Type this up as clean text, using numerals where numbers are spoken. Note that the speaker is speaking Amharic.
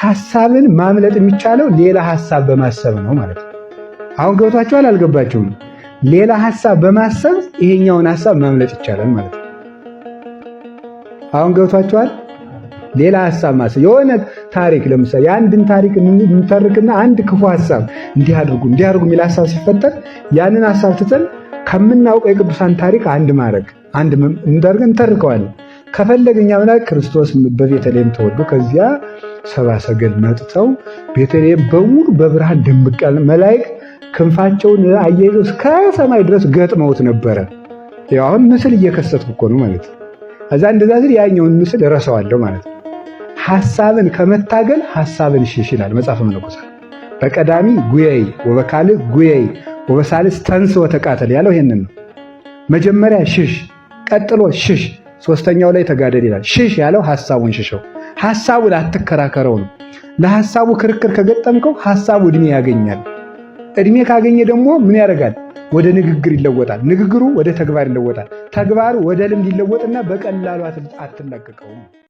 ሐሳብን ማምለጥ የሚቻለው ሌላ ሐሳብ በማሰብ ነው ማለት ነው። አሁን ገብቷችኋል አልገባችሁም? ሌላ ሐሳብ በማሰብ ይሄኛውን ሐሳብ ማምለጥ ይቻላል ማለት ነው። አሁን ገብቷችኋል? ሌላ ሐሳብ ማሰብ የሆነ ታሪክ ለምሳሌ አንድን ታሪክ እንተርክና አንድ ክፉ ሐሳብ እንዲህ አድርጉ የሚል ሐሳብ ሲፈጠር ያንን ሐሳብ ትተን ከምናውቀው የቅዱሳን ታሪክ አንድ ማድረግ አንድ እንዳርገን እንተርከዋለን። ከፈለገኛ ማለት ክርስቶስ በቤተልሔም ተወልዶ ከዚያ ሰብአ ሰገል መጥተው ቤተልሔም በሙሉ በብርሃን ድምቅ ያለ መላእክት ክንፋቸውን አያይዘው እስከ ሰማይ ድረስ ገጥመውት ነበረ። ያው አሁን ምስል እየከሰትኩ እኮ ነው ማለት ነው። እዛ እንደዛ ሲል ያኛውን ምስል እረሳዋለሁ ማለት ነው። ሐሳብን ከመታገል ሐሳብን ሽሽ ይላል መጽሐፈ መነኮሳት። በቀዳሚ ጉየይ ወበካልእ ጉየይ ወበሳልስ ተንስ ወተቃተል ያለው ይሄንን ነው። መጀመሪያ ሽሽ፣ ቀጥሎ ሽሽ፣ ሶስተኛው ላይ ተጋደል ይላል። ሽሽ ያለው ሐሳቡን ሽሸው፣ ሐሳቡን አትከራከረው ነው። ለሐሳቡ ክርክር ከገጠምከው ሐሳቡ እድሜ ያገኛል። እድሜ ካገኘ ደግሞ ምን ያደርጋል? ወደ ንግግር ይለወጣል። ንግግሩ ወደ ተግባር ይለወጣል። ተግባሩ ወደ ልምድ ይለወጥና በቀላሉ አትላቀቀውም።